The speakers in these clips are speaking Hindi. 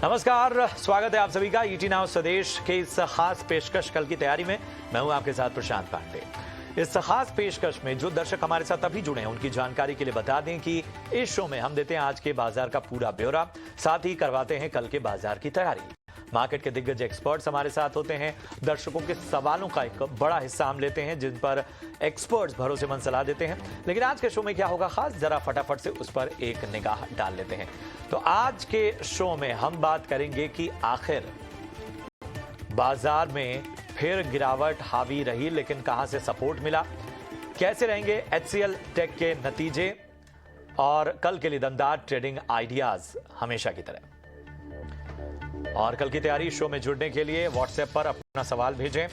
नमस्कार, स्वागत है आप सभी का ईटी नाउ स्वदेश के इस खास पेशकश कल की तैयारी में। मैं हूं आपके साथ प्रशांत पांडे। इस खास पेशकश में जो दर्शक हमारे साथ अभी जुड़े हैं उनकी जानकारी के लिए बता दें कि इस शो में हम देते हैं आज के बाजार का पूरा ब्यौरा, साथ ही करवाते हैं कल के बाजार की तैयारी। मार्केट के दिग्गज एक्सपर्ट्स हमारे साथ होते हैं, दर्शकों के सवालों का एक बड़ा हिस्सा हम लेते हैं जिन पर एक्सपर्ट्स भरोसेमंद सलाह देते हैं। लेकिन आज के शो में क्या होगा खास, जरा फटाफट से उस पर एक निगाह डाल लेते हैं। तो आज के शो में हम बात करेंगे कि आखिर बाजार में फिर गिरावट हावी रही, लेकिन कहां से सपोर्ट मिला, कैसे रहेंगे HCL टेक के नतीजे और कल के लिए दमदार ट्रेडिंग आइडियाज हमेशा की तरह। और कल की तैयारी शो में जुड़ने के लिए व्हाट्सएप पर अपना सवाल भेजें।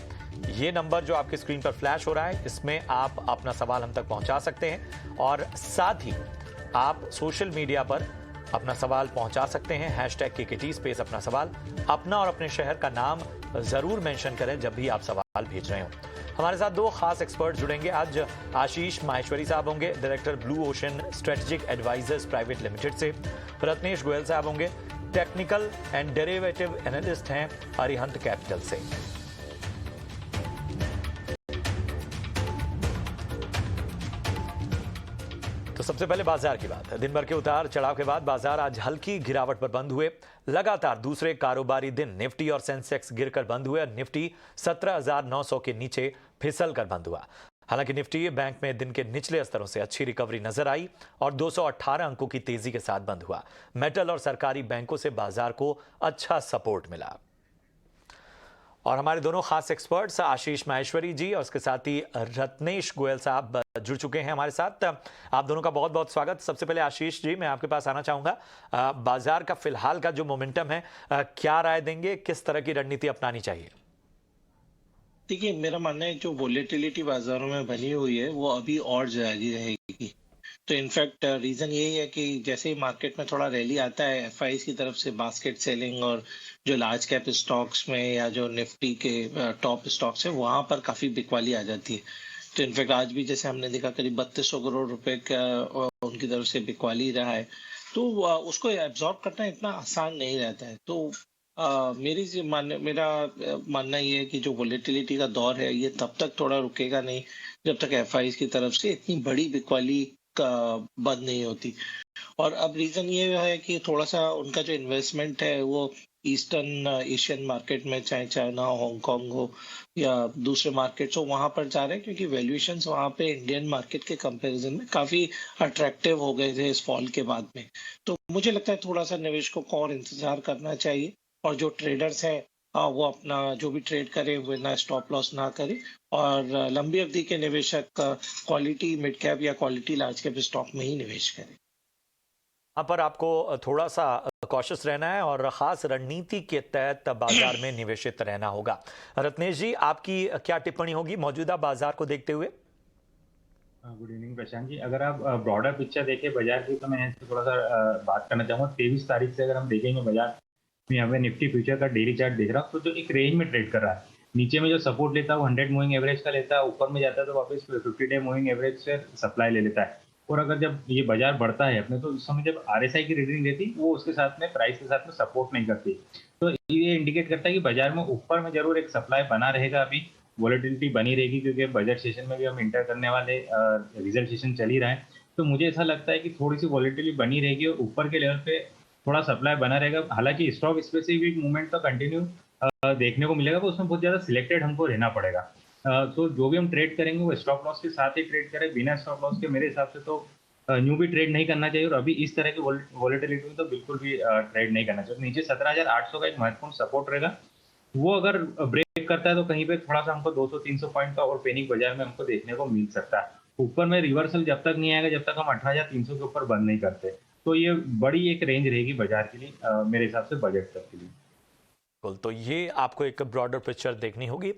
ये नंबर जो आपकी स्क्रीन पर फ्लैश हो रहा है, इसमें आप अपना सवाल हम तक पहुंचा सकते हैं और साथ ही आप सोशल मीडिया पर अपना सवाल पहुंचा सकते हैं। #KKT स्पेस अपना सवाल, अपना और अपने शहर का नाम जरूर मेंशन करें जब भी आप सवाल भेज रहे हो। हमारे साथ दो खास एक्सपर्ट जुड़ेंगे आज। आशीष माहेश्वरी साहब होंगे, director blue ocean strategic advisors private limited से। रत्नेश गोयल साहब होंगे, टेक्निकल एंड डेरिवेटिव एनालिस्ट हैं अरिहंत कैपिटल से। तो सबसे पहले बाजार की बात है। दिन भर के उतार चढ़ाव के बाद बाजार आज हल्की गिरावट पर बंद हुए। लगातार दूसरे कारोबारी दिन निफ्टी और सेंसेक्स गिरकर बंद हुए। निफ्टी 17,900 के नीचे फिसल कर बंद हुआ। हालांकि निफ्टी बैंक में दिन के निचले स्तरों से अच्छी रिकवरी नजर आई और 218 अंकों की तेजी के साथ बंद हुआ। मेटल और सरकारी बैंकों से बाजार को अच्छा सपोर्ट मिला। और हमारे दोनों खास एक्सपर्ट्स आशीष माहेश्वरी जी और उसके साथ ही रत्नेश गोयल साहब जुड़ चुके हैं हमारे साथ। आप दोनों का बहुत बहुत स्वागत। सबसे पहले आशीष जी, मैं आपके पास आना चाहूंगा। बाजार का फिलहाल का जो मोमेंटम है, क्या राय देंगे, किस तरह की रणनीति अपनानी चाहिए? देखिए, मेरा मानना है जो वोलेटिलिटी बाजारों में बनी हुई है वो अभी और जारी रहेगी। तो इनफैक्ट रीजन यही है कि जैसे ही मार्केट में थोड़ा रैली आता है एफआईज की तरफ से बास्केट सेलिंग और जो लार्ज कैप स्टॉक्स में या जो निफ्टी के टॉप स्टॉक्स है वहां पर काफी बिकवाली आ जाती है। तो इनफैक्ट आज भी जैसे हमने देखा करीब 3200 करोड़ रुपए का उनकी तरफ से बिकवाली रहा है। तो उसको एब्जॉर्ब करना इतना आसान नहीं रहता है। तो मेरा मानना ये है कि जो वोलेटिलिटी का दौर है ये तब तक थोड़ा रुकेगा नहीं जब तक एफआईज की तरफ से इतनी बड़ी बिकवाली का बंद नहीं होती। और अब रीजन ये है कि थोड़ा सा उनका जो इन्वेस्टमेंट है वो ईस्टर्न एशियन मार्केट में, चाहे चाइना, हांगकांग हो या दूसरे मार्केट्स हो, वहां पर जा रहे हैं क्योंकि वैल्यूएशंस वहां पे इंडियन मार्केट के कंपैरिजन में काफी अट्रैक्टिव हो गए थे इस फॉल के बाद में। तो मुझे लगता है थोड़ा सा निवेशकों को और इंतजार करना चाहिए और जो ट्रेडर्स हैं वो अपना जो भी ट्रेड करे वो ना स्टॉप लॉस ना करे और लंबी अवधि के निवेशक क्वालिटी मिड कैप या क्वालिटी लार्ज कैप स्टॉक में ही निवेश करें। यहाँ पर आपको थोड़ा सा कॉशियस रहना है और खास रणनीति के तहत बाजार में निवेशित रहना होगा। रत्नेश जी, आपकी क्या टिप्पणी होगी मौजूदा बाजार को देखते हुए? Good evening Prashant ji. अगर आप ब्रॉडर पिक्चर देखें बाजार की तो मैं इससे थोड़ा सा बात करना चाहूँगा। 23 तारीख से अगर हम देखेंगे बाजार में, यहाँ पे निफ्टी फ्यूचर का डेली चार्ट देख रहा हूँ तो जो एक रेंज में ट्रेड कर रहा है। नीचे में जो सपोर्ट लेता है वो 100 मूविंग एवरेज का लेता है, ऊपर में जाता है तो वापस 50 डे मूविंग एवरेज से सप्लाई ले लेता है। और अगर जब ये बाजार बढ़ता है अपने, तो उस समय जब RSI की रीडिंग देती वो उसके साथ में प्राइस के साथ में सपोर्ट नहीं करती। तो ये इंडिकेट करता है कि बाजार में ऊपर में जरूर एक सप्लाई बना रहेगा, अभी वॉलेटिलिटी बनी रहेगी क्योंकि बजट सेशन में भी हम इंटर करने वाले, रिजल्ट सेशन चल ही रहा है। तो मुझे ऐसा लगता है कि थोड़ी सी वॉलेटिलिटी बनी रहेगी और ऊपर के लेवल पे थोड़ा सप्लाई बना रहेगा। हालांकि स्टॉक स्पेसिफिक मूवमेंट तो कंटिन्यू देखने को मिलेगा, पर उसमें बहुत ज़्यादा सिलेक्टेड हमको रहना पड़ेगा। तो जो भी हम ट्रेड करेंगे वो स्टॉप लॉस के साथ ही ट्रेड करें। बिना स्टॉप लॉस के मेरे हिसाब से तो न्यू भी ट्रेड नहीं करना चाहिए और अभी इस तरह की वॉलेटिलिटी में तो बिल्कुल भी ट्रेड नहीं करना चाहिए। नीचे 17,800 का एक महत्वपूर्ण सपोर्ट रहेगा, वो अगर ब्रेक करता है तो कहीं पे थोड़ा सा हमको 200-300 पॉइंट का और पैनिक बाजार में हमको देखने को मिल सकता है। ऊपर में रिवर्सल जब तक नहीं आएगा जब तक हम 18,300 के ऊपर बंद नहीं करते। तो ये बड़ी एक रेंज रहेगी बाजार के लिए मेरे हिसाब से बजट तक के लिए। तो ये आपको एक ब्रॉडर पिक्चर देखनी होगी।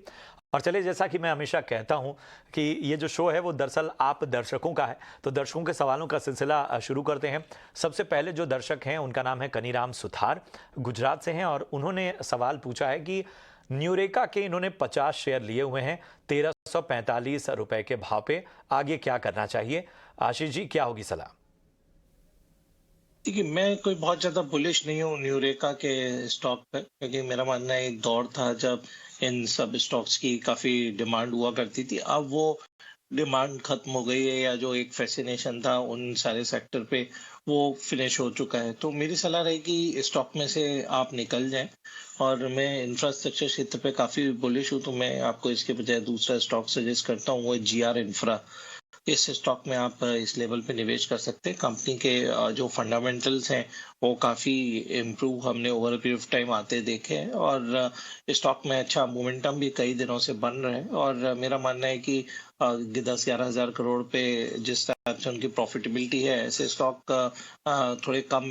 और चलिए, जैसा कि मैं हमेशा कहता हूं कि ये जो शो है वो दरअसल आप दर्शकों का है, तो दर्शकों के सवालों का सिलसिला शुरू करते हैं। सबसे पहले जो दर्शक हैं उनका नाम है कनीराम सुथार, गुजरात से हैं और उन्होंने सवाल पूछा है कि न्यूरेका के इन्होंने 50 शेयर लिए हुए हैं 1345 रुपए के भाव पे, आगे क्या करना चाहिए? आशीष जी, क्या होगी सलाह? देखिए, मैं कोई बहुत ज़्यादा बुलिश नहीं हूँ न्यूरेका के स्टॉक पे, क्योंकि मेरा मानना है एक दौर था जब इन सब स्टॉक्स की काफ़ी डिमांड हुआ करती थी। अब वो डिमांड खत्म हो गई है, या जो एक फ़ैसिनेशन था उन सारे सेक्टर पे, वो फिनिश हो चुका है। तो मेरी सलाह रहेगी स्टॉक में से आप निकल जाएँ, और मैं इंफ्रास्ट्रक्चर क्षेत्र पे काफ़ी बुलिश हूँ, तो मैं आपको इसके बजाय दूसरा स्टॉक सजेस्ट करता हूँ, वो है जीआर इंफ्रा। इस स्टॉक में आप इस लेवल पे निवेश कर सकते हैं। कंपनी के जो फंडामेंटल्स हैं वो काफ़ी इम्प्रूव हमने over a period of time आते देखे हैं, और स्टॉक में अच्छा मोमेंटम भी कई दिनों से बन रहा है, और मेरा मानना है कि 10-11 हज़ार करोड़ पे जिस तरह से उनकी प्रॉफिटेबिलिटी है, ऐसे स्टॉक थोड़े कम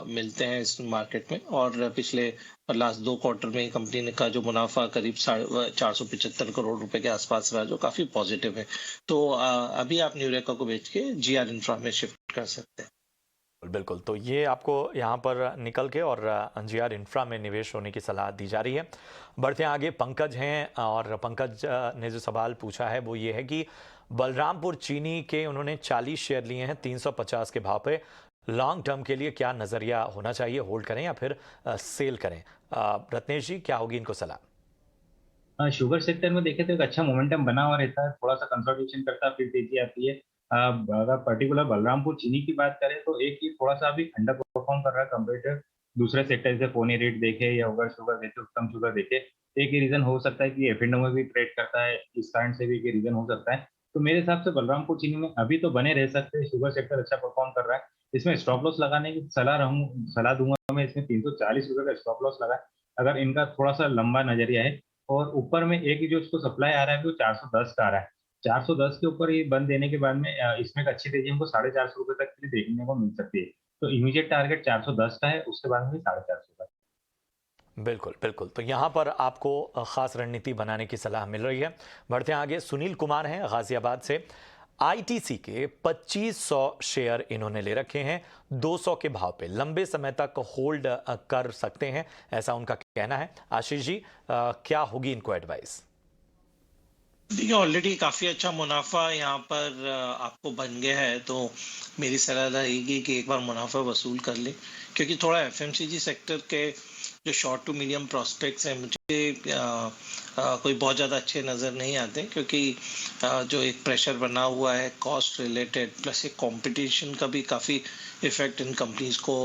मिलते हैं इस मार्केट में, और पिछले लास्ट 2 क्वार्टर में कंपनी ने का जो मुनाफा करीब 475 करोड़ रुपए के आसपास रहा, जो काफ़ी पॉजिटिव है। तो अभी आप न्यूरेका को बेच के जीआर इंफ्रा में शिफ्ट कर सकते हैं। बिल्कुल, तो ये आपको यहाँ पर निकल के और जीआर इंफ्रा में निवेश होने की सलाह दी जा रही है। बढ़ते हैं आगे, पंकज हैं और पंकज ने जो सवाल पूछा है वो ये है कि बलरामपुर चीनी के उन्होंने 40 शेयर लिए हैं 350 के भाव पे। लॉन्ग टर्म के लिए क्या नज़रिया होना चाहिए, होल्ड करें या फिर सेल करें? रत्नेश जी, क्या होगी इनको सलाह? शुगर सेक्टर में देखें तो एक अच्छा मोमेंटम बना हुआ रहता है, थोड़ा सा कंसोलिडेशन करता है, फिर तेजी आती है। अगर पर्टिकुलर बलरामपुर चीनी की बात करें तो एक ही थोड़ा सा अभी अंडर परफॉर्म कर रहा है कंपेरेटिव दूसरे सेक्टर जैसे पोनी रेट देखे या उगर शुगर देखे, उत्तम शुगर देखे। एक ही रीजन हो सकता है कि एफएनडो में भी ट्रेड करता है, इस कारण से भी एक रीजन हो सकता है। तो मेरे हिसाब से बलरामपुर चीनी में अभी तो बने रह सकते हैं, शुगर सेक्टर अच्छा परफॉर्म कर रहा है। इसमें स्टॉप लॉस लगाने की सलाह दूंगा मैं, इसमें 340 रुपए का स्टॉप लॉस लगा। अगर इनका थोड़ा सा लंबा नजरिया है, और ऊपर में एक जो इसको सप्लाई आ रहा है वो 410 का आ रहा है। 410 के ऊपर ये बंद देने के बाद में इसमें एक अच्छी तेजी हमको 450 रुपए तक के लिए देखने को मिल सकती है। तो इमीडिएट टारगेट 410 का है, उसके बाद में 450 का। बिल्कुल बिल्कुल, तो यहाँ पर आपको ख़ास रणनीति बनाने की सलाह मिल रही है। बढ़ते हैं आगे, सुनील कुमार हैं गाजियाबाद से। आईटीसी के 2500 शेयर इन्होंने ले रखे हैं 200 के भाव पे, लंबे समय तक होल्ड कर सकते हैं, ऐसा उनका कहना है। आशीष जी, क्या होगी इनको एडवाइस? देखिए, ऑलरेडी काफ़ी अच्छा मुनाफा यहाँ पर आपको बन गया है, तो मेरी सलाह रहेगी कि एक बार मुनाफा वसूल कर लें, क्योंकि थोड़ा एफएमसीजी सेक्टर के जो शॉर्ट टू मीडियम प्रोस्पेक्ट्स हैं, मुझे कोई बहुत ज़्यादा अच्छे नज़र नहीं आते, क्योंकि जो एक प्रेशर बना हुआ है कॉस्ट रिलेटेड, प्लस एक कंपटीशन का भी काफ़ी इफेक्ट इन कंपनीज को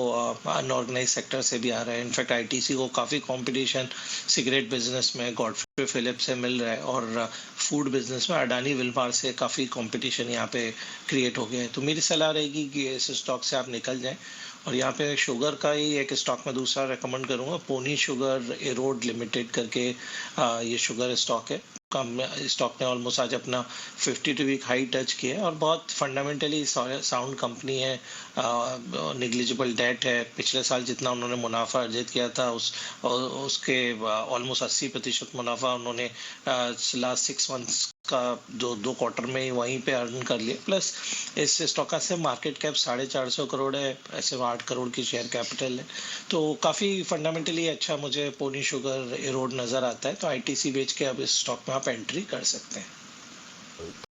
अनऑर्गेनाइज सेक्टर से भी आ रहा है। इनफैक्ट आईटीसी को काफ़ी कंपटीशन सिगरेट बिजनेस में गॉडफ्रे फिलिप्स से मिल रहा है, और फूड बिजनेस में अडानी विल्मार से काफ़ी कंपटीशन यहाँ पे क्रिएट हो गया है। तो मेरी सलाह रहेगी कि इस स्टॉक से आप निकल जाएं, और यहाँ पे शुगर का ही एक स्टॉक में दूसरा रेकमेंड करूंगा, पोनी शुगर एरोड लिमिटेड करके ये शुगर स्टॉक है। कम स्टॉक ने ऑलमोस्ट आज अपना 52 वीक हाई टच किया है, और बहुत फंडामेंटली साउंड कंपनी है। निग्लिजिबल डेट है, पिछले साल जितना उन्होंने मुनाफा अर्जित किया था उसके ऑलमोस्ट 80% मुनाफा उन्होंने लास्ट 6 मंथ्स का जो 2 क्वार्टर में ही वहीं पे अर्न कर लिया। प्लस इस स्टॉक का से मार्केट कैप 450 करोड़ है, ऐसे 8 करोड़ की शेयर कैपिटल है, तो काफ़ी फंडामेंटली अच्छा मुझे पोनी शुगर एरोड नज़र आता है। तो आईटीसी बेच के अब इस स्टॉक में आप एंट्री कर सकते हैं।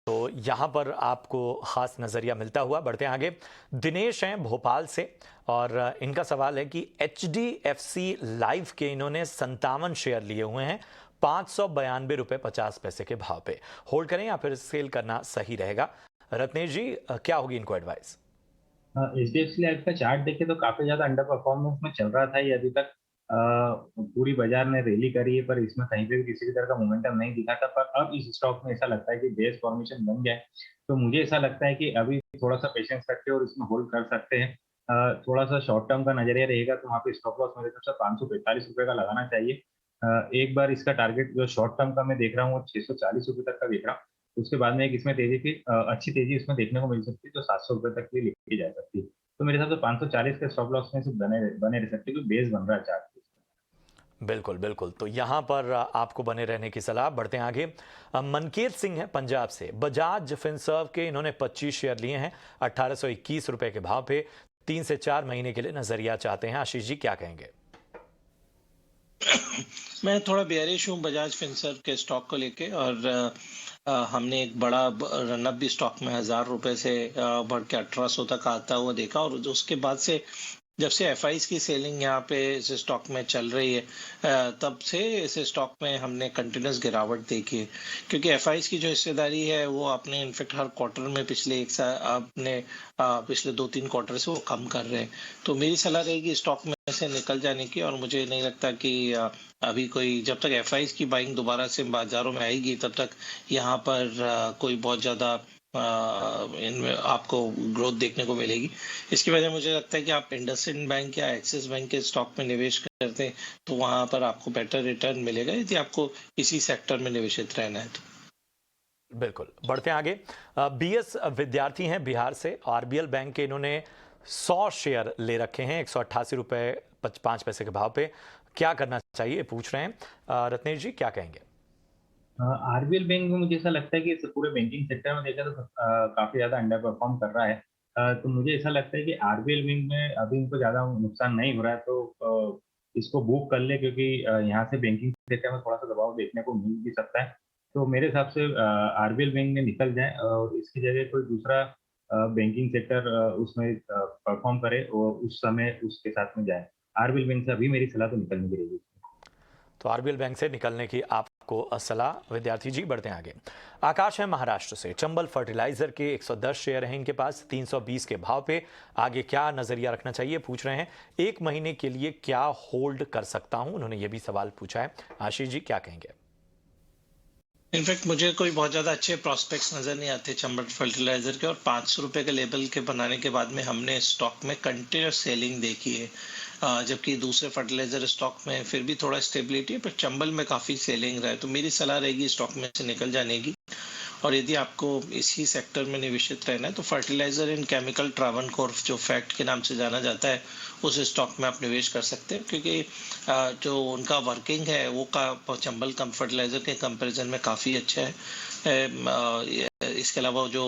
तो यहाँ पर आपको ख़ास नज़रिया मिलता हुआ। बढ़ते हैं आगे, दिनेश हैं भोपाल से और इनका सवाल है कि HDFC लाइफ के इन्होंने 57 शेयर लिए हुए हैं 592 रुपये 50 पैसे के भाव पे, होल्ड करें या फिर सेल करना सही रहेगा? रत्नेश जी, क्या होगी इनको एडवाइस? एचडीएफसी लाइफ का चार्ट देखे तो काफी ज्यादा अंडर परफॉर्मेंस में चल रहा था ये अभी तक। पूरी बाजार ने रैली करी है, पर इसमें कहीं पे भी किसी भी तरह का मोमेंटम नहीं दिखा था। पर अब इस स्टॉक में ऐसा लगता है कि बेस फॉर्मेशन बन गया है, तो मुझे ऐसा लगता है कि अभी थोड़ा सा पेशेंस रखते और इसमें होल्ड कर सकते हैं। थोड़ा सा शॉर्ट टर्म का नजरिया रहेगा तो वहाँ पे स्टॉप लॉस मेरे हिसाब से 545 रुपए का लगाना चाहिए। एक बार इसका टारगेट जो शॉर्ट टर्म का मैं देख रहा हूँ वो 640 रुपए तक का देख रहा हूँ। उसके बाद में एक इसमें तेजी की अच्छी तेजी इसमें देखने को मिल सकती है, जो 700 रुपए तक की लेके जा सकती है। तो मेरे हिसाब से 540 के स्टॉप लॉस में से बने रह सकते, क्योंकि बेस बन रहा है चार्ट पे। बिल्कुल बिल्कुल, तो यहाँ पर आपको बने रहने की सलाह। बढ़ते हैं आगे, मनकीर सिंह है पंजाब से। बजाज फिनसर्व के इन्होंने 25 शेयर लिए हैं 1821 रुपए के भाव पे, 3 से 4 महीने के लिए नजरिया चाहते हैं। आशीष जी, क्या कहेंगे? मैं थोड़ा बेयरिश हूँ बजाज फिनसर्व के स्टॉक को लेके, और हमने एक बड़ा रनअप भी स्टॉक में 1000 रुपए से बढ़ के 1800 तक आता हुआ देखा, और उसके बाद से जब से एफआईज की सेलिंग यहाँ पे इस स्टॉक में चल रही है, तब से इस स्टॉक में हमने कंटिन्यूस गिरावट देखी है, क्योंकि एफआईज की जो हिस्सेदारी है वो आपने इनफेक्ट हर क्वार्टर में पिछले एक साल आपने पिछले 2-3 क्वार्टर से वो कम कर रहे हैं। तो मेरी सलाह रहेगी स्टॉक में से निकल जाने की, और मुझे नहीं लगता कि अभी कोई, जब तक एफआईज की बाइंग दोबारा से बाजारों में आएगी तब तक यहाँ पर कोई बहुत ज्यादा इनमें आपको ग्रोथ देखने को मिलेगी। इसकी वजह मुझे लगता है कि आप इंडसइंड बैंक या एक्सिस बैंक के स्टॉक में निवेश करते हैं तो वहां पर आपको बेटर रिटर्न मिलेगा, यदि आपको इसी सेक्टर में निवेशित रहना है तो। बिल्कुल, बढ़ते हैं आगे। बीएस विद्यार्थी हैं बिहार से, आरबीएल बैंक के इन्होंने 100 शेयर ले रखे हैं 188 रुपए 5 पैसे के भाव पे। क्या करना चाहिए पूछ रहे हैं। रत्नेश जी क्या कहेंगे? आरबीएल बैंक में मुझे ऐसा लगता है कि इस पूरे बैंकिंग सेक्टर में देखा तो काफी ज्यादा अंडर परफॉर्म कर रहा है। तो मुझे ऐसा लगता है कि आरबीएल बैंक में अभी इनको ज्यादा नुकसान नहीं हो रहा है, तो इसको बुक कर ले, क्योंकि यहाँ से बैंकिंग सेक्टर में थोड़ा सा दबाव देखने को मिल भी सकता है। तो मेरे हिसाब से आरबीएल बैंक में निकल जाए और इसकी जगह कोई दूसरा बैंकिंग सेक्टर उसमें परफॉर्म करे और उस समय उसके साथ में जाए। आरबीएल बैंक से अभी मेरी सलाह तो निकलने की रहेगी। तो आरबीएल बैंक से निकलने की आपको सलाह विद्यार्थी जी। बढ़ते हैं आगे। आकाश है महाराष्ट्र से, चंबल फर्टिलाइजर के 110 शेयर हैं इनके पास 320 के भाव पे। आगे क्या नजरिया रखना चाहिए पूछ रहे हैं। 1 महीने के लिए क्या होल्ड कर सकता हूं, उन्होंने ये भी सवाल पूछा है। आशीष जी क्या कहेंगे? इनफैक्ट मुझे कोई बहुत ज्यादा अच्छे प्रोस्पेक्ट्स नजर नहीं आते चंबल फर्टिलाइजर के, और 500 रुपए के लेवल के बनाने के बाद में हमने स्टॉक में कंटिन्यूस सेलिंग देखी है। जबकि दूसरे फर्टिलाइजर स्टॉक में फिर भी थोड़ा स्टेबिलिटी है, पर चंबल में काफी सेलिंग रहा है। तो मेरी सलाह रहेगी स्टॉक में से निकल जाने की, और यदि आपको इसी सेक्टर में निवेशित रहना है तो फर्टिलाइजर इन केमिकल ट्रावनकोर, जो फैक्ट के नाम से जाना जाता है, उस स्टॉक में आप निवेश कर सकते हैं, क्योंकि जो उनका वर्किंग है वो का चंबल फर्टिलाइजर के कंपैरिजन में काफ़ी अच्छा है। इसके अलावा जो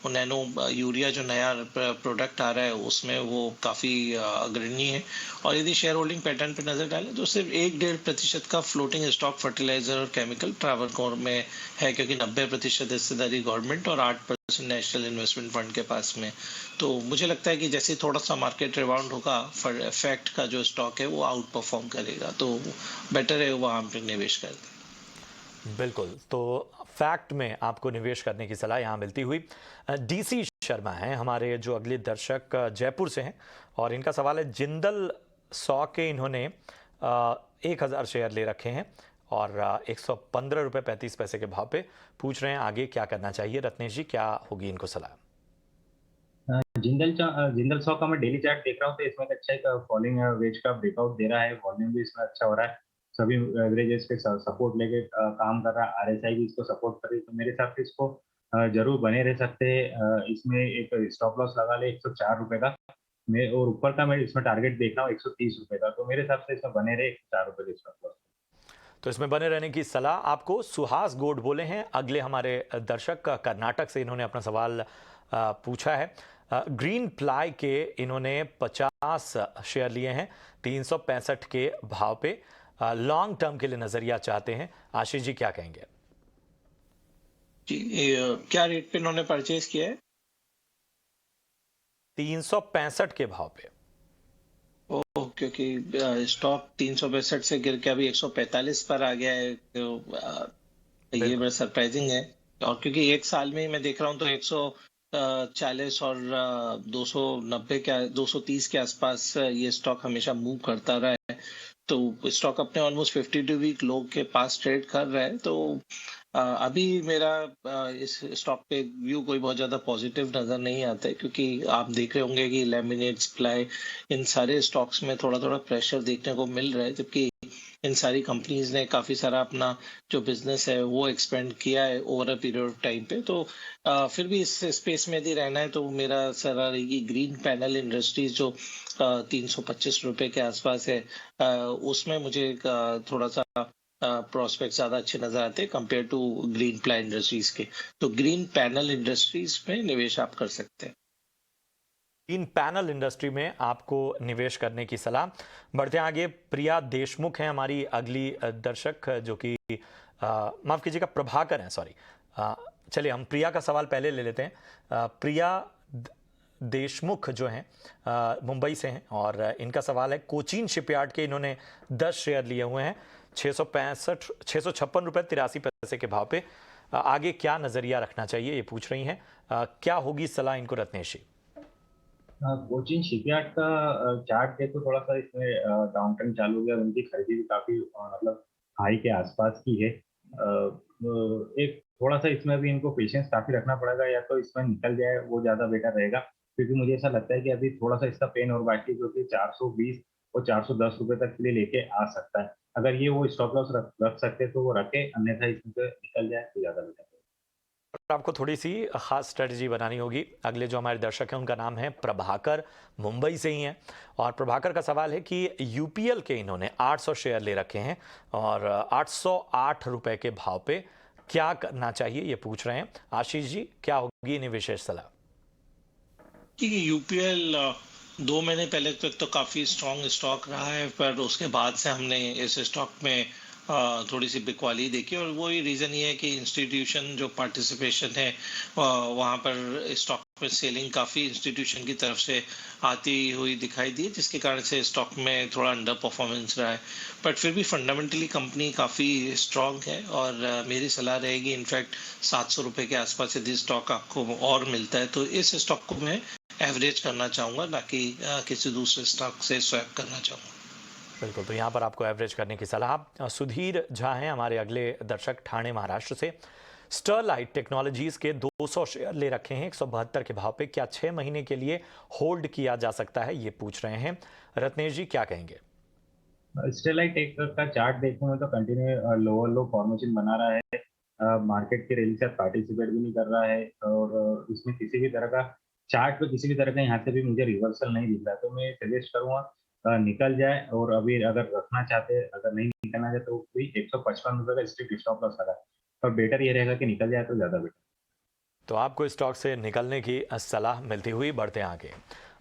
नैनो यूरिया जो नया प्रोडक्ट आ रहा है उसमें वो काफ़ी अग्रणी है। और यदि शेयर होल्डिंग पैटर्न पर नजर डालें तो सिर्फ 1-1.5% का फ्लोटिंग स्टॉक फर्टिलाइजर और केमिकल ट्रावनकोर में है, क्योंकि 90% हिस्सेदारी गवर्नमेंट और 8% नेशनल इन्वेस्टमेंट फंड के पास में। तो मुझे लगता है कि जैसे थोड़ा सा मार्केट रिबाउंड होगा, फैक्ट का जो स्टॉक है वो आउट परफॉर्म करेगा, तो बेटर है वहां पे निवेश कर दें। बिल्कुल, तो फैक्ट में आपको निवेश करने की सलाह यहाँ मिलती हुई। डीसी शर्मा हैं हमारे जो अगले दर्शक, जयपुर से हैं, और इनका सवाल है जिंदल 100 के इन्होंने 1000 शेयर ले रखे हैं और 115 रुपये 35 पैसे के भाव पे पूछ रहे हैं आगे क्या करना चाहिए। रत्नेश जी क्या होगी इनको सलाह? जिंदल 100 का मैं डेली चार्ट देख रहा हूँ, तो इसमें एक अच्छा एक फॉलिंग वेज का ब्रेकआउट दे रहा है। वॉल्यूम भी इसमें अच्छा हो रहा है, सभी एवरेजेस पे सपोर्ट लेके काम कर रहा है। आरएसआई भी इसको सपोर्ट कर रही है, तो मेरे हिसाब से इसको जरूर बने रह सकते हैं। इसमें एक स्टॉप लॉस लगा ले 104 रुपए का मैं, और ऊपर का मैं इसमें टारगेट देख रहा हूँ 130 रुपए का। तो मेरे हिसाब से इसमें बने रहे 104 रुपए के स्टॉप लॉस। तो इसमें बने रहने की सलाह आपको सुहास गोड बोले हैं अगले हमारे दर्शक, कर्नाटक से इन्होंने अपना सवाल पूछा है। ग्रीन प्लाई के इन्होंने 50 शेयर लिए हैं 365 के भाव पे। लॉन्ग टर्म के लिए नजरिया चाहते हैं। आशीष जी क्या कहेंगे? जी, क्या रेट पे इन्होंने परचेज किया है? 365 के भाव पे। ओह, क्योंकि स्टॉक 362 से गिर के अभी 145 पर आ गया है, तो ये बड़ा सरप्राइजिंग है। और क्योंकि एक साल में ही मैं देख रहा हूँ तो 140 और 290 के 230 के आसपास ये स्टॉक हमेशा मूव करता रहा है। तो स्टॉक अपने ऑलमोस्ट 52 वीक लो के पास ट्रेड कर रहा है। तो अभी मेरा इस स्टॉक पे व्यू कोई बहुत ज्यादा पॉजिटिव नजर नहीं आता है, क्योंकि आप देख रहे होंगे कि लैमिनेट्स, प्लाई, इन सारे स्टॉक्स में थोड़ा थोड़ा प्रेशर देखने को मिल रहा है, जबकि इन सारी कंपनीज ने काफी सारा अपना जो बिजनेस है वो एक्सपेंड किया है over a period of time पे। तो फिर भी इस स्पेस में यदि रहना है तो मेरा सलाह रहेगी ग्रीन पैनल इंडस्ट्रीज जो 325 रुपए के आसपास है, उसमें मुझे थोड़ा सा प्रोस्पेक्ट ज्यादा अच्छे नजर आते हैं compare to green ply industries के। तो ग्रीन पैनल इंडस्ट्रीज में निवेश आप कर सकते हैं। इन पैनल इंडस्ट्री में आपको निवेश करने की सलाह। बढ़ते हैं आगे। प्रिया देशमुख हैं हमारी अगली दर्शक, जो कि माफ कीजिएगा प्रभाकर हैं, सॉरी। चलिए हम प्रिया का सवाल पहले ले लेते हैं। प्रिया देशमुख जो हैं मुंबई से हैं और इनका सवाल है कोचीन शिपयार्ड के इन्होंने 10 शेयर लिए हुए हैं 656 रुपये 83 पैसे के भाव पे। आगे क्या नजरिया रखना चाहिए ये पूछ रही हैं। क्या होगी सलाह इनको रत्नेश जी? कोचीन शिपयार्ड का चार्ट देखो थोड़ा सा इसमें डाउन ट्रेंड चालू हो गया। उनकी खरीदी भी काफी मतलब हाई के आसपास की है। एक थोड़ा सा इसमें भी इनको पेशेंस काफी रखना पड़ेगा, या तो इसमें निकल जाए वो ज्यादा बेटर रहेगा, क्योंकि मुझे ऐसा लगता है कि अभी थोड़ा सा इसका पेन और बाकी जो कि 420 और 410 रुपए तक के लिए लेके आ सकता है। अगर ये वो स्टॉप लॉस रख सकते तो वो रखे, अन्यथा इसमें से निकल जाए तो ज्यादा बेटर रहेगा। आपको थोड़ी सी खास स्ट्रेटजी बनानी होगी। अगले जो हमारे दर्शक हैं उनका नाम है प्रभाकर, मुंबई से ही हैं और प्रभाकर का सवाल है कि यूपीएल के इन्होंने 800 शेयर ले रखे हैं और 808 रुपए के भाव पे क्या करना चाहिए ये पूछ रहे हैं। आशीष जी, क्या होगी इन्हें विशेष सलाह? कि यूपीएल 2 महीने पहले तक तो काफी स्ट्रॉन्ग स्टॉक रहा है, पर उसके बाद से हमने इस स्टॉक में थोड़ी सी बिकवाली देखी, और वही रीजन ये है कि इंस्टीट्यूशन जो पार्टिसिपेशन है वहां पर स्टॉक में सेलिंग काफी इंस्टीट्यूशन की तरफ से आती हुई दिखाई दी, जिसके कारण से स्टॉक में थोड़ा अंडर परफॉर्मेंस रहा है। बट फिर भी फंडामेंटली कंपनी काफी स्ट्रांग है और मेरी सलाह रहेगी इनफैक्ट 700 रुपए के आसपास यदि स्टॉक आपको और मिलता है तो इस स्टॉक को मैं एवरेज करना चाहूंगा, ना कि किसी दूसरे स्टॉक से स्वैप करना चाहूंगा। बिल्कुल, तो यहाँ पर आपको एवरेज करने की सलाह। सुधीर झा हैं हमारे अगले दर्शक, ठाणे महाराष्ट्र से। स्टरलाइट टेक्नोलॉजीज के 200 शेयर ले रखे हैं 172 के भाव पे, क्या 6 महीने के लिए होल्ड किया जा सकता है ये पूछ रहे हैं। रत्नेश जी, क्या कहेंगे? स्टेलाइट टेक का चार्ट देखने में तो कंटिन्यू लोअर लो फॉर्मेशन बना रहा है। मार्केट की रैली से पार्टिसिपेट भी नहीं कर रहा है, और इसमें किसी भी तरह का चार्ट पे किसी भी तरह का यहाँ से भी मुझे रिवर्सल नहीं दिख रहा। तो मैं सजेस्ट करूँगा निकल जाए, और अभी अगर रखना चाहते हैं, अगर नहीं निकलना चाहते तो भी 155 रुपये का स्ट्रिक्ट स्टॉप लॉस लगा, और बेटर ये रहेगा कि निकल जाए तो ज़्यादा बेटर। तो आपको स्टॉक से निकलने की सलाह मिलती हुई बढ़ते हैं आगे।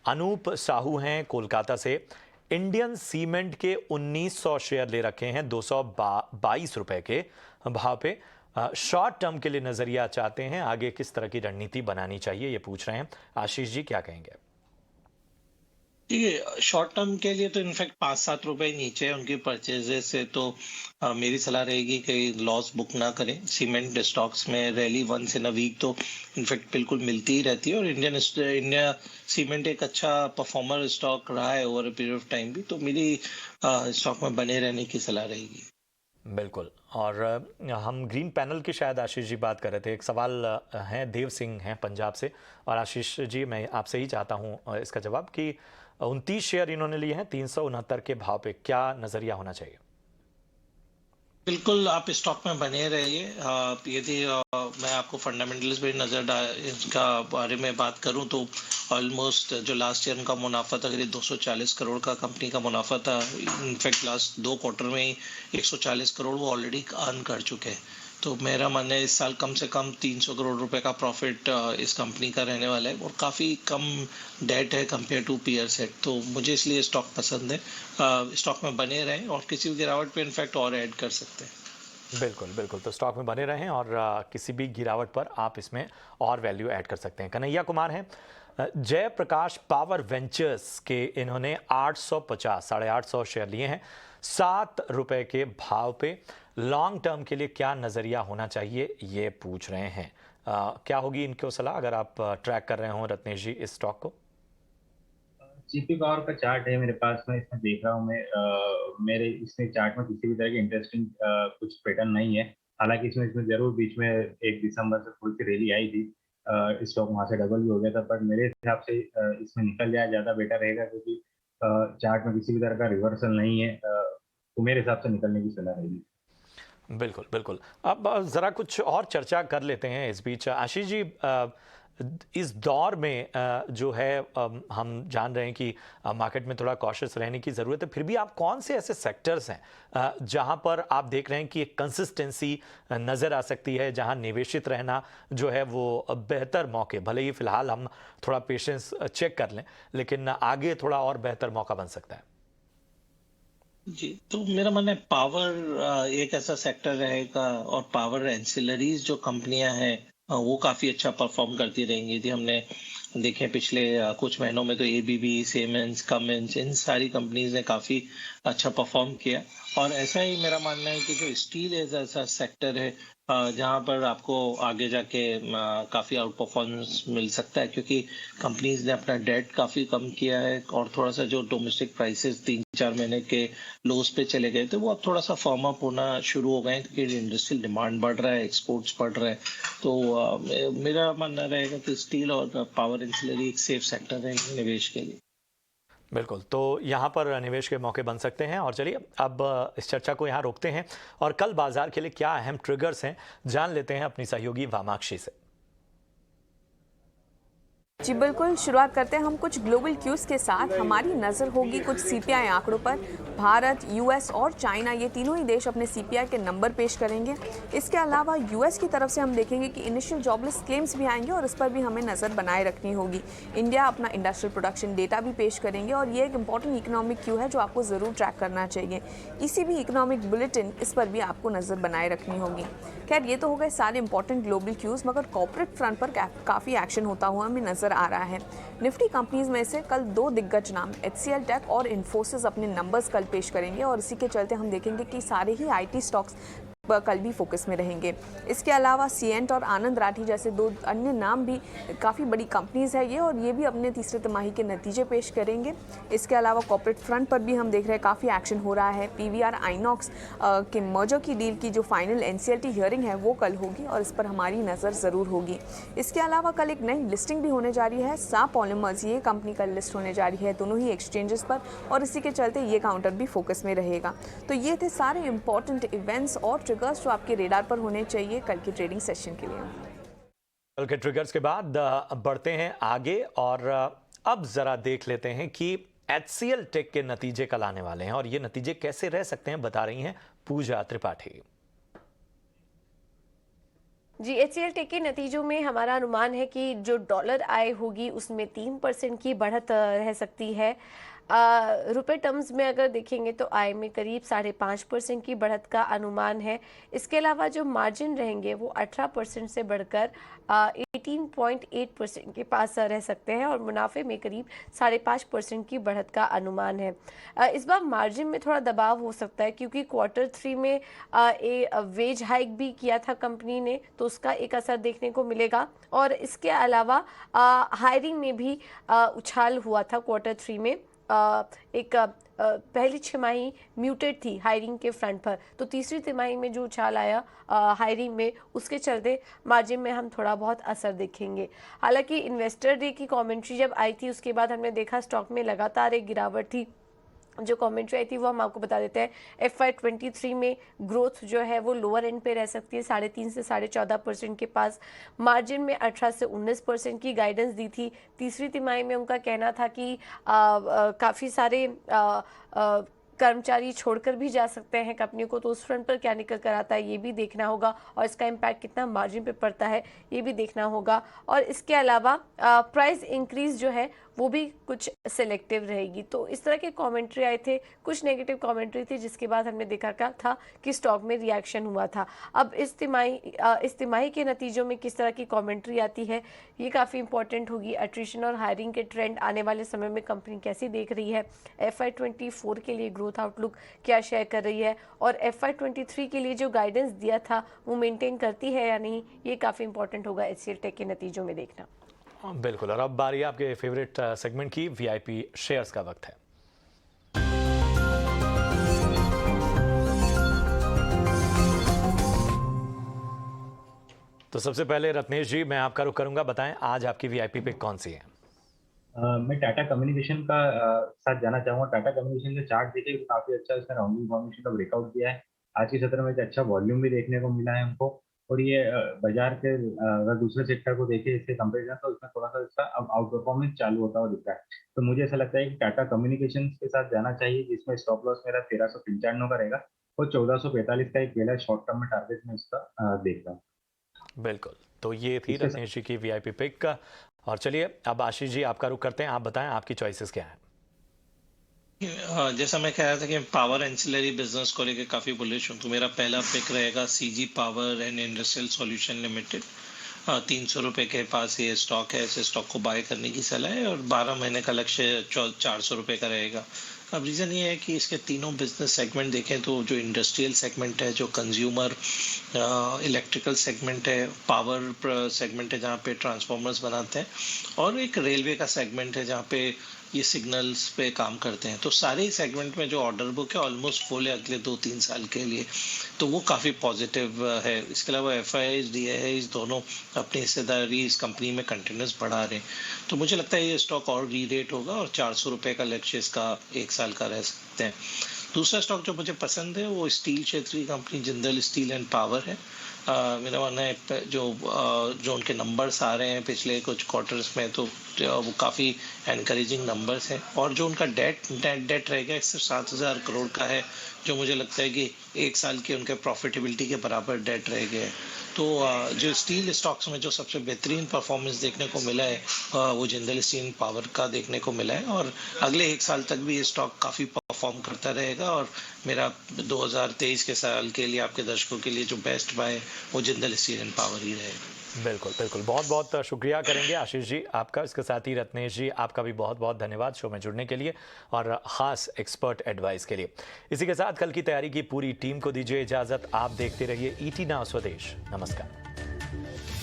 अनूप साहू हैं कोलकाता से। इंडियन सीमेंट के 1900 शेयर ले रखे हैं 222 रुपए के भाव पे। शॉर्ट टर्म के लिए नजरिया चाहते हैं, आगे किस तरह की रणनीति बनानी चाहिए ये पूछ रहे हैं। आशीष जी, क्या कहेंगे? ये शॉर्ट टर्म के लिए तो इनफैक्ट 5-7 रुपए नीचे है उनकी परचेजेस से, तो मेरी सलाह रहेगी कि लॉस बुक ना करें। सीमेंट स्टॉक्स में rally once in a week तो इनफैक्ट बिल्कुल मिलती ही रहती है, और इंडिया सीमेंट एक अच्छा परफॉर्मर स्टॉक रहा है over a period of time भी, तो मेरी स्टॉक में बने रहने की सलाह रहेगी। बिल्कुल। और हम ग्रीन पैनल की शायद आशीष जी बात कर रहे थे। एक सवाल है, देव सिंह हैं पंजाब से, और आशीष जी मैं आपसे ही चाहता हूं इसका जवाब कि 29 शेयर इन्होंने लिए हैं 369 के भाव पे, क्या नजरिया होना चाहिए? बिल्कुल आप स्टॉक में बने रहिए। यदि मैं आपको फंडामेंटल्स पे इसका बारे में बात करूं तो ऑलमोस्ट जो लास्ट ईयर उनका मुनाफा था करीब 240 करोड़ का कंपनी का मुनाफा था। इनफैक्ट लास्ट 2 क्वार्टर में ही 140 करोड़ वो ऑलरेडी अर्न कर चुके हैं। तो मेरा मानना है इस साल कम से कम 300 करोड़ रुपए का प्रॉफिट इस कंपनी का रहने वाला है, और काफ़ी कम डेट है कंपेयर टू पीयर सेट, तो मुझे इसलिए स्टॉक पसंद है। स्टॉक में बने रहें और किसी भी गिरावट पे इनफैक्ट और ऐड कर सकते हैं। बिल्कुल बिल्कुल, तो स्टॉक में बने रहें और किसी भी गिरावट पर आप इसमें और वैल्यू ऐड कर सकते हैं। कन्हैया कुमार हैं जयप्रकाश पावर वेंचर्स के, इन्होंने 850 850 शेयर लिए हैं 7 रुपए के भाव पे। लॉन्ग टर्म के लिए क्या नजरिया होना चाहिए ये पूछ रहे हैं। क्या होगी इनको सलाह अगर आप ट्रैक कर रहे हो रत्नेश जी इस स्टॉक को? जीपी पावर का चार्ट है मेरे पास में, इसमें देख रहा हूँ मैं। मेरे इसमें चार्ट में किसी भी तरह की इंटरेस्टिंग कुछ पैटर्न नहीं है। हालांकि इसमें इसमें जरूर बीच में 1 दिसंबर से थोड़ी सी रैली आई थी, स्टॉक वहां से डबल भी हो गया था, पर मेरे हिसाब से इसमें निकल जाए ज़्यादा बेटर रहेगा, क्योंकि चार्ट में किसी भी तरह का रिवर्सल नहीं है। तो मेरे हिसाब से निकलने की सलाह रहेगी। बिल्कुल बिल्कुल। अब ज़रा कुछ और चर्चा कर लेते हैं इस बीच। आशीष जी, इस दौर में जो है हम जान रहे हैं कि मार्केट में थोड़ा कॉशियस रहने की ज़रूरत है, फिर भी आप कौन से ऐसे सेक्टर्स हैं जहां पर आप देख रहे हैं कि एक कंसिस्टेंसी नज़र आ सकती है, जहां निवेशित रहना जो है वो बेहतर मौके, भले ही फ़िलहाल हम थोड़ा पेशेंस चेक कर लें, लेकिन आगे थोड़ा और बेहतर मौका बन सकता है? जी, तो मेरा मानना है पावर एक ऐसा सेक्टर रहेगा, और पावर एंसिलरीज जो कंपनियां हैं वो काफ़ी अच्छा परफॉर्म करती रहेंगी। यदि हमने देखें पिछले कुछ महीनों में तो एबीबी, सीमेंस, कमिंस इन सारी कंपनीज ने काफ़ी अच्छा परफॉर्म किया। और ऐसा ही मेरा मानना है कि जो स्टील एज ऐसा सेक्टर है जहाँ पर आपको आगे जाके काफ़ी आउट परफॉर्मेंस मिल सकता है, क्योंकि कंपनीज ने अपना डेट काफ़ी कम किया है और थोड़ा सा जो डोमेस्टिक प्राइसेस 3-4 महीने के लोस पे चले गए थे वो अब थोड़ा सा फर्म अप होना शुरू हो गए हैं, क्योंकि इंडस्ट्रियल डिमांड बढ़ रहा है, एक्सपोर्ट्स बढ़ रहा है। तो मेरा मानना रहेगा कि स्टील और पावर इंसुलरी एक सेफ सेक्टर है निवेश के लिए। बिल्कुल, तो यहाँ पर निवेश के मौके बन सकते हैं। और चलिए अब इस चर्चा को यहाँ रोकते हैं और कल बाजार के लिए क्या अहम ट्रिगर्स हैं जान लेते हैं अपनी सहयोगी वामाक्षी से। जी बिल्कुल, शुरुआत करते हैं हम कुछ ग्लोबल क्यूज़ के साथ। हमारी नज़र होगी कुछ सीपीआई आंकड़ों पर। भारत, यूएस और चाइना ये तीनों ही देश अपने सीपीआई के नंबर पेश करेंगे। इसके अलावा यूएस की तरफ से हम देखेंगे कि इनिशियल जॉबलेस क्लेम्स भी आएंगे और इस पर भी हमें नज़र बनाए रखनी होगी। इंडिया अपना इंडस्ट्रियल प्रोडक्शन डेटा भी पेश करेंगे और ये एक इंपॉर्टेंट इकोनॉमिक क्यू है जो आपको ज़रूर ट्रैक करना चाहिए। ईसीबी इकोनॉमिक बुलेटिन, इस पर भी आपको नज़र बनाए रखनी होगी। खैर, ये तो हो गए सारे इंपॉर्टेंट ग्लोबल क्यूज़, मगर कॉर्पोरेट फ्रंट पर काफ़ी एक्शन होता हुआ हमें नज़र आ रहा है। निफ्टी कंपनीज में से कल दो दिग्गज नाम HCL टेक और इन्फोसिस अपने नंबर्स कल पेश करेंगे और इसी के चलते हम देखेंगे कि सारे ही आईटी स्टॉक्स कल भी फोकस में रहेंगे। इसके अलावा सीएंट और आनंद राठी जैसे दो अन्य नाम भी काफ़ी बड़ी कंपनीज है ये, और ये भी अपने तीसरे तिमाही के नतीजे पेश करेंगे। इसके अलावा कॉर्पोरेट फ्रंट पर भी हम देख रहे हैं काफ़ी एक्शन हो रहा है। पीवीआर आइनॉक्स के मर्जर की डील की जो फाइनल एनसीएलटी हियरिंग है वो कल होगी और इस पर हमारी नज़र ज़रूर होगी। इसके अलावा कल एक नई लिस्टिंग भी होने जा रही है। सा पॉलीमर्स ये कंपनी कल लिस्ट होने जा रही है दोनों ही एक्सचेंजेस पर, और इसी के चलते ये काउंटर भी फोकस में रहेगा। तो ये थे सारे इंपॉर्टेंट इवेंट्स और ट्रिगर्स जो आपके रेडार पर होने चाहिए कल की ट्रेडिंग सेशन के लिए। कल के ट्रिगर्स के बाद बढ़ते हैं आगे और अब जरा देख लेते हैं कि HCL टेक के नतीजे कल आने वाले हैं और ये नतीजे कैसे रह सकते हैं, बता रही हैं पूजा त्रिपाठी। जी, HCL टेक के नतीजों में हमारा अनुमान है कि जो डॉलर आय होगी उसमें 3% की बढ़त रह सकती है। रुपए टर्म्स में अगर देखेंगे तो आय में करीब 5.5% की बढ़त का अनुमान है। इसके अलावा जो मार्जिन रहेंगे वो 18% से बढ़कर 18.8% के पास रह सकते हैं और मुनाफे में करीब 5.5% की बढ़त का अनुमान है। इस बार मार्जिन में थोड़ा दबाव हो सकता है क्योंकि Q3 में वेज हाइक भी किया था कंपनी ने, तो उसका एक असर देखने को मिलेगा। और इसके अलावा हायरिंग में भी उछाल हुआ था Q3 में। एक पहली छमाही म्यूटेड थी हायरिंग के फ्रंट पर, तो तीसरी तिमाही में जो उछाल आया हायरिंग में, उसके चलते मार्जिन में हम थोड़ा बहुत असर देखेंगे। हालांकि इन्वेस्टर डे की कमेंट्री जब आई थी उसके बाद हमने देखा स्टॉक में लगातार एक गिरावट थी। जो कमेंट्री आई थी वो हम आपको बता देते हैं। FY23 में ग्रोथ जो है वो लोअर एंड पे रह सकती है, 3.5 से 14.5% के पास। मार्जिन में 18 से 19% की गाइडेंस दी थी। तीसरी तिमाही में उनका कहना था कि काफ़ी सारे कर्मचारी छोड़कर भी जा सकते हैं कंपनी को, तो उस फ्रंट पर क्या निकल कर आता है ये भी देखना होगा और इसका इम्पैक्ट कितना मार्जिन पे पड़ता है ये भी देखना होगा। और इसके अलावा प्राइस इंक्रीज जो है वो भी कुछ सिलेक्टिव रहेगी। तो इस तरह के कमेंट्री आए थे, कुछ नेगेटिव कमेंट्री थी, जिसके बाद हमने देखा क्या था कि स्टॉक में रिएक्शन हुआ था। अब इस तिमाही के नतीजों में किस तरह की कमेंट्री आती है ये काफ़ी इंपॉर्टेंट होगी। अट्रिशन और हायरिंग के ट्रेंड आने वाले समय में कंपनी कैसी देख रही है, FY24 के लिए ग्रोथ आउटलुक क्या शेयर कर रही है, और FY23 के लिए जो गाइडेंस दिया था वो मेंटेन करती है या नहीं, ये काफ़ी इंपॉर्टेंट होगा HCL टेक के नतीजों में देखना। बिल्कुल, और अब बारी आपके फेवरेट सेगमेंट की, VIP शेयर्स का वक्त है। तो सबसे पहले रत्नेश जी, मैं आपका रुख करूंगा, बताएं आज आपकी VIP पिक कौन सी है? मैं टाटा कम्युनिकेशन का साथ जाना चाहूंगा। टाटा कम्युनिकेशन का चार्ट देखिए काफी अच्छा, इसका राउंडिंग फॉर्मेशन का ब्रेकआउट दिया है। आज के सत्र में एक अच्छा वॉल्यूम भी देखने को मिला है हमको, और ये बाजार के अगर दूसरे सेक्टर को देखें इससे कंपेरिजन, तो इसमें थोड़ा सा इसका अब आउट परफॉर्मेंस चालू होता हुआ दिख रहा है। तो मुझे ऐसा लगता है कि टाटा कम्युनिकेशन के साथ जाना चाहिए, जिसमें स्टॉप लॉस मेरा 1395 का रहेगा और 1445 का एक पहला शॉर्ट टर्म में टारगेट में इसका देख रहा हूँ। बिल्कुल, तो ये थी रत्नेश जी की VIP पिक। और चलिए अब आशीष जी आपका रुख करते हैं, आप बताएं आपकी चॉइसेस क्या है? जैसा मैं कह रहा था कि पावर एंसिलरी बिजनेस को लेकर काफी बुलिश हूँ, तो मेरा पहला पिक रहेगा CG power and industrial solution limited. ₹300 के पास ये स्टॉक है, ऐसे स्टॉक को बाय करने की सलाह है और 12 महीने का लक्ष्य ₹400 का रहेगा। अब रीज़न ये है कि इसके तीनों बिजनेस सेगमेंट देखें तो जो इंडस्ट्रियल सेगमेंट है, जो कंज्यूमर इलेक्ट्रिकल सेगमेंट है, पावर सेगमेंट है जहाँ पे ट्रांसफार्मर्स बनाते हैं, और एक रेलवे का सेगमेंट है जहाँ पे ये सिग्नल्स पे काम करते हैं। तो सारे ही सेगमेंट में जो ऑर्डर बुक है ऑलमोस्ट फुल है अगले 2-3 साल के लिए, तो वो काफ़ी पॉजिटिव है। इसके अलावा FIIs DIIs दोनों अपनी हिस्सेदारी इस कंपनी में कंटिन्यूस बढ़ा रहे हैं, तो मुझे लगता है ये स्टॉक और री रेट होगा और ₹400 का लक्ष्य इसका 1 साल का रह सकते हैं। दूसरा स्टॉक जो मुझे पसंद है वो स्टील क्षेत्र की company Jindal steel and power है। मेरा मानना है जो उनके नंबर्स आ रहे हैं पिछले कुछ क्वार्टर्स में, तो वो काफ़ी एनकरेजिंग नंबर्स हैं, और जो उनका नेट डेट रह गया सिर्फ 7,000 करोड़ का है, जो मुझे लगता है कि 1 साल के उनके प्रॉफिटेबिलिटी के बराबर डेट रह गए। तो जो स्टील स्टॉक्स में जो सबसे बेहतरीन परफॉर्मेंस देखने को मिला है वो जिंदल स्टील पावर का देखने को मिला है, और अगले 1 साल तक भी ये स्टॉक काफ़ी परफॉर्म करता रहेगा। और मेरा 2023 के साल के लिए आपके दर्शकों के लिए जो बेस्ट बाय है वो जिंदल स्टील एंड पावर ही रहेगा। बिल्कुल बिल्कुल, बहुत बहुत शुक्रिया करेंगे आशीष जी आपका। इसके साथ ही रत्नेश जी आपका भी बहुत बहुत धन्यवाद शो में जुड़ने के लिए और खास एक्सपर्ट एडवाइस के लिए। इसी के साथ कल की तैयारी की पूरी टीम को दीजिए इजाजत। आप देखते रहिए ET नाउ स्वदेश। नमस्कार।